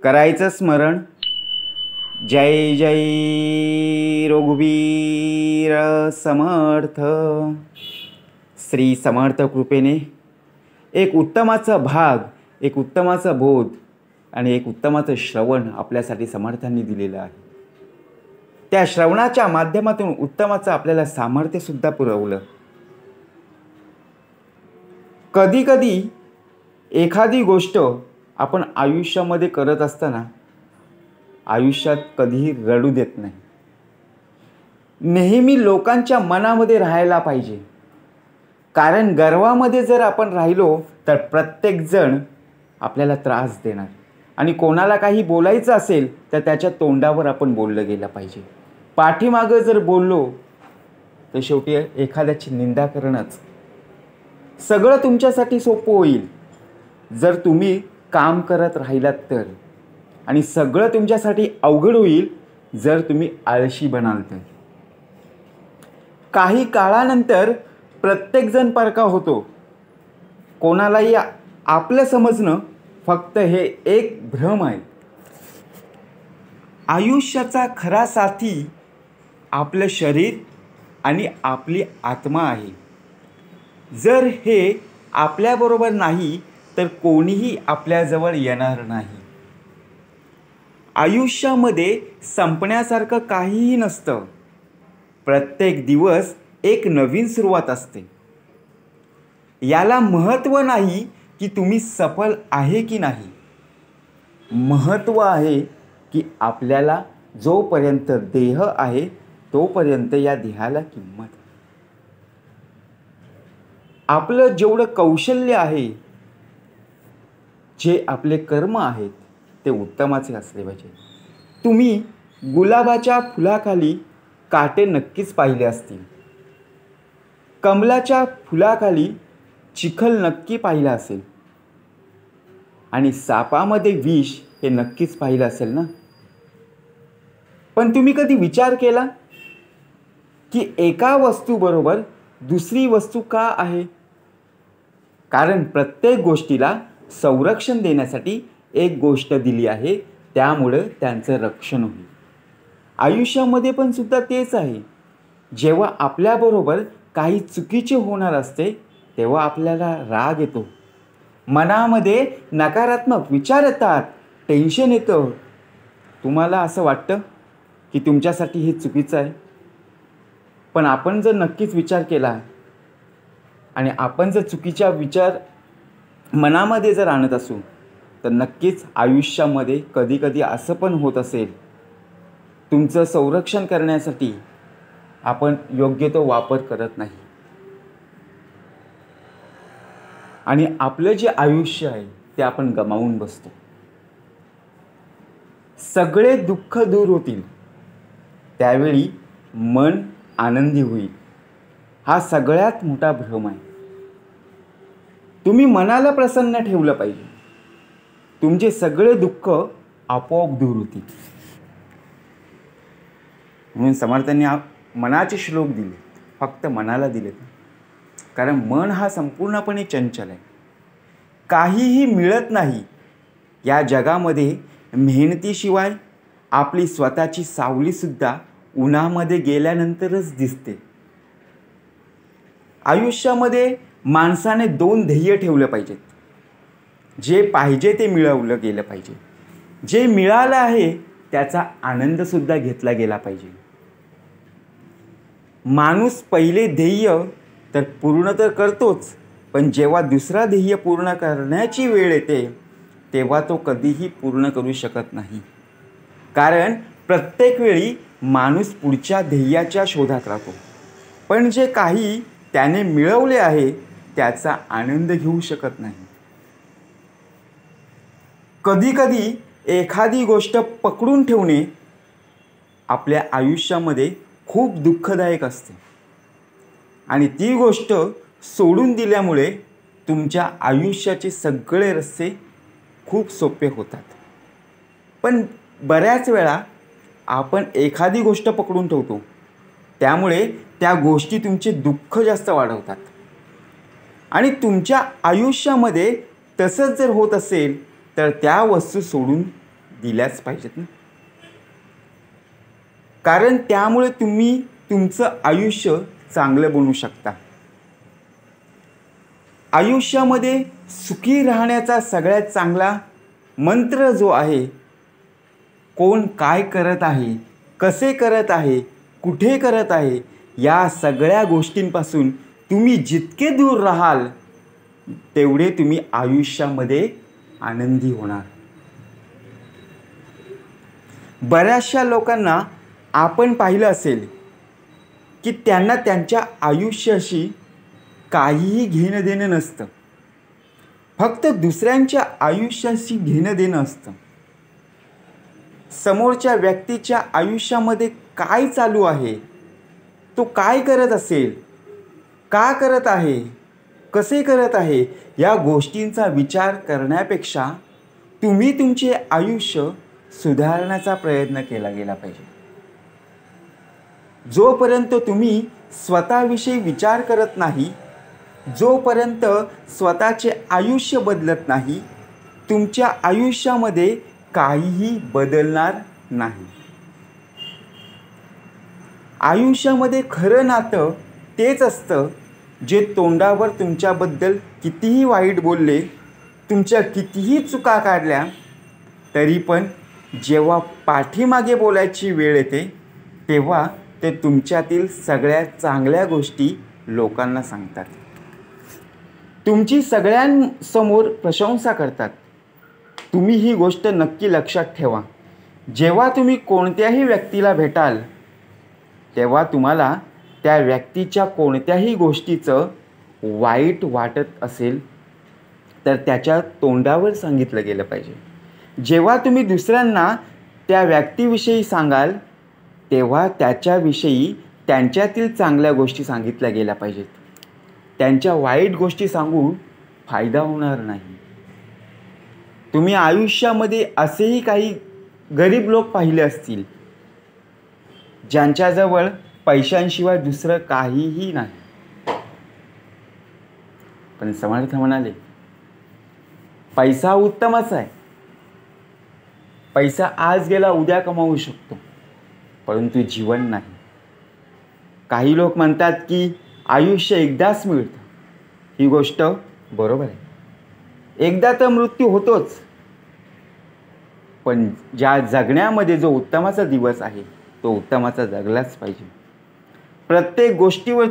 करायचं स्मरण. जय जय रघुवीर समर्थ. श्री समर्थ कृपेने एक उत्तमाचा भाग, एक उत्तमाचा बोध आणि एक उत्तमाचं श्रवण आपल्यासाठी समर्थांनी दिलेलं आहे. त्या श्रवणाच्या माध्यमातून उत्तमाचं आपल्याला सामर्थ्यसुद्धा पुरवलं. कधी कधी एखादी गोष्ट आपण आयुष्यामध्ये करत असताना आयुष्यात कधीही रडू देत नाही. नेहमी लोकांच्या मनामध्ये राहायला पाहिजे. कारण गर्वामध्ये जर आपण राहिलो तर प्रत्येकजण आपल्याला त्रास देणार आणि कोणाला काही बोलायचं असेल तर त्याच्या तोंडावर आपण बोललं गेलं पाहिजे. पाठीमागं जर बोललो तर शेवटी एखाद्याची निंदा करणंच. सगळं तुमच्यासाठी सोपं होईल जर तुम्ही काम करत राहिलात तर, आणि सगळं तुमच्यासाठी अवघड होईल जर तुम्ही आळशी बनाल तर. काही काळानंतर प्रत्येकजण परका होतो. कोणालाही आपलं समजणं फक्त हे एक भ्रम आहे. आयुष्याचा खरा साथी आपलं शरीर आणि आपली आत्मा आहे. जर हे आपल्याबरोबर नाही तर कोणीही आपल्याजवळ येणार नाही. आयुष्यामध्ये संपण्यासारखं काहीही नसतं. प्रत्येक दिवस एक नवीन सुरुवात असते. याला महत्त्व नाही की तुम्ही सफल आहे की नाही. महत्त्व आहे की आपल्याला जोपर्यंत देह आहे तोपर्यंत या देहाला किंमत. आपलं जेवढं कौशल्य आहे, जे आपले कर्म आहेत ते उत्तमाचे असले पाहिजे. तुम्ही गुलाबाच्या फुलाखाली काटे नक्कीच पाहिले असतील. कमलाच्या फुलाखाली चिखल नक्की पाहिला असेल आणि सापामध्ये विष हे नक्कीच पाहिलं असेल ना. पण तुम्ही कधी विचार केला की एका वस्तूबरोबर दुसरी वस्तू का आहे? कारण प्रत्येक गोष्टीला संरक्षण देण्यासाठी एक गोष्ट दिली आहे, त्यामुळे त्यांचं रक्षण होईल. आयुष्यामध्ये पण सुद्धा तेच आहे. जेव्हा आपल्याबरोबर काही चुकीचे होणार असते तेव्हा आपल्याला राग येतो, मनामध्ये नकारात्मक विचार येतात, टेन्शन येतं. तुम्हाला असं वाटतं की तुमच्यासाठी हे चुकीचं आहे. पण आपण जर नक्कीच विचार केला आणि आपण जर चुकीचा विचार मनामध्ये जर आणत असू तर नक्कीच आयुष्यामध्ये कधीकधी असं पण होत असेल, तुमचं संरक्षण करण्यासाठी आपण योग्य तो वापर करत नाही आणि आपलं जे आयुष्य आहे ते आपण गमावून बसतो. सगळे दुःख दूर होतील त्यावेळी मन आनंदी होईल. हा सगळ्यात मोठा भ्रम आहे. तुम्ही मनाला प्रसन्न ठेवलं पाहिजे. तुमचे सगळे दुःख आपोआप दूर होतील. म्हणून समर्थांनी मनाचे श्लोक दिले, फक्त मनाला दिले. कारण मन हा संपूर्णपणे चंचल आहे. काहीही मिळत नाही या जगामध्ये. मेहनतीशिवाय आपली स्वतःची सावलीसुद्धा उन्हामध्ये गेल्यानंतरच दिसते. आयुष्यामध्ये माणसाने 2 ध्येय ठेवले पाहिजेत. जे पाहिजे ते मिळवलं गेलं पाहिजे. जे मिळालं आहे त्याचा आनंदसुद्धा घेतला गेला पाहिजे. माणूस पहिले ध्येय तर पूर्ण तर करतोच, पण जेव्हा दुसरा ध्येय पूर्ण करण्याची वेळ येते तेव्हा तो कधीही पूर्ण करू शकत नाही. कारण प्रत्येक वेळी माणूस पुढच्या ध्येयाच्या शोधात राहतो, पण जे काही त्याने मिळवले आहे त्याचा आनंद घेऊ शकत नाही. कधीकधी एखादी गोष्ट पकडून ठेवणे आपल्या आयुष्यामध्ये खूप दुःखदायक असते आणि ती गोष्ट सोडून दिल्यामुळे तुमच्या आयुष्याचे सगळे रस्ते खूप सोपे होतात. पण बऱ्याच वेळा आपण एखादी गोष्ट पकडून ठेवतो, त्यामुळे त्या गोष्टी तुमचे दुःख जास्त वाढवतात. आणि तुमच्या आयुष्यामध्ये तसंच जर होत असेल तर त्या वस्तू सोडून दिल्याच पाहिजेत ना, कारण त्यामुळे तुम्ही तुमचं आयुष्य चांगलं बनवू शकता. आयुष्यामध्ये सुखी राहण्याचा सगळ्यात चांगला मंत्र जो आहे, कोण काय करत आहे, कसे करत आहे, कुठे करत आहे, या सगळ्या गोष्टींपासून तुम्ही जितके दूर राहाल तेवढे तुम्ही आयुष्यामध्ये आनंदी होणार. बऱ्याचशा लोकांना आपण पाहिलं असेल की त्यांना त्यांच्या आयुष्याशी काहीही घेणं देणं नसतं, फक्त दुसऱ्यांच्या आयुष्याशी घेणं देणं असतं. समोरच्या व्यक्तीच्या आयुष्यामध्ये काय चालू आहे, तो काय करत असेल, का करत आहे, कसे करत आहे, या गोष्टींचा विचार करण्यापेक्षा तुम्ही तुमचे आयुष्य सुधारण्याचा प्रयत्न केला गेला पाहिजे. जोपर्यंत तुम्ही स्वतःविषयी विचार करत नाही, जोपर्यंत स्वतःचे आयुष्य बदलत नाही, तुमच्या आयुष्यामध्ये काहीही बदलणार नाही. आयुष्यामध्ये खरं नातं तेच असतं जे तोंडावर तुमच्याबद्दल कितीही वाईट बोलले, तुमच्या कितीही चुका काढल्या, तरी पण जेव्हा पाठीमागे बोलायची वेळ येते तेव्हा ते तुमच्यातील सगळ्या चांगल्या गोष्टी लोकांना सांगतात, तुमची सगळ्यांसमोर प्रशंसा करतात. तुम्ही ही गोष्ट नक्की लक्षात ठेवा. जेव्हा तुम्ही कोणत्याही व्यक्तीला भेटाल तेव्हा तुम्हाला त्या व्यक्तीच्या कोणत्याही गोष्टीचं वाईट वाटत असेल तर त्याच्या तोंडावर सांगितलं गेलं पाहिजे. जेव्हा तुम्ही दुसऱ्यांना त्या व्यक्तीविषयी सांगाल तेव्हा त्याच्याविषयी त्यांच्यातील चांगल्या गोष्टी सांगितल्या गेल्या पाहिजेत. त्यांच्या वाईट गोष्टी सांगून फायदा होणार नाही. तुम्ही आयुष्यामध्ये असेही काही गरीब लोक पाहिले असतील ज्यांच्याजवळ पैशांशिवाय दुसरं काहीही नाही, पण समर्थ म्हणाले पैसा उत्तमच आहे, पैसा आज गेला उद्या कमावू शकतो, परंतु जीवन नाही. काही लोक म्हणतात की आयुष्य एकदाच मिळतं. ही गोष्ट बरोबर आहे, एकदा तर मृत्यू होतोच, पण ज्या जगण्यामध्ये जो उत्तमाचा दिवस आहे तो उत्तमाचा जगलाच पाहिजे. प्रत्येक गोष्टीवर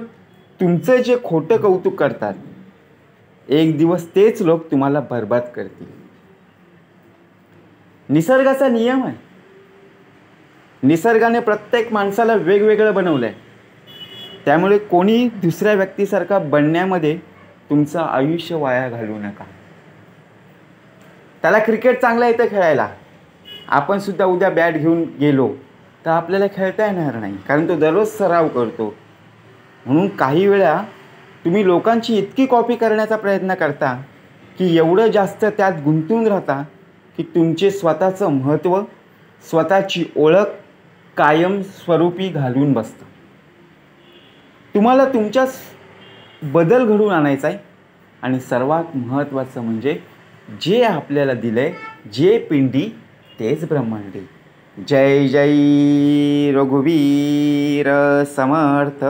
तुमचं जे खोटं कौतुक करतात, एक दिवस तेच लोक तुम्हाला बर्बाद करतील. निसर्गाचा नियम आहे. निसर्गाने प्रत्येक माणसाला वेगवेगळं बनवलं आहे. त्यामुळे कोणी दुसऱ्या व्यक्तीसारखा बनण्यामध्ये तुमचं आयुष्य वाया घालवू नका. त्याला क्रिकेट चांगला येतं खेळायला, आपण सुद्धा उद्या बॅट घेऊन गेलो तर आपल्याला खेळता येणार नाही, कारण तो दररोज सराव करतो. म्हणून काही वेळा तुम्ही लोकांची इतकी कॉपी करण्याचा प्रयत्न करता की एवढं जास्त त्यात गुंतून राहता की तुमचे स्वतःचं महत्त्व, स्वतःची ओळख कायम स्वरूपी घालवून बसतं. तुम्हाला तुमच्यात बदल घडवून आणायचा आहे आणि सर्वात महत्त्वाचं म्हणजे जे आपल्याला दिलंय, जे पिंडी तेच ब्रह्मांडी. जय जय रघुवीर समर्थ.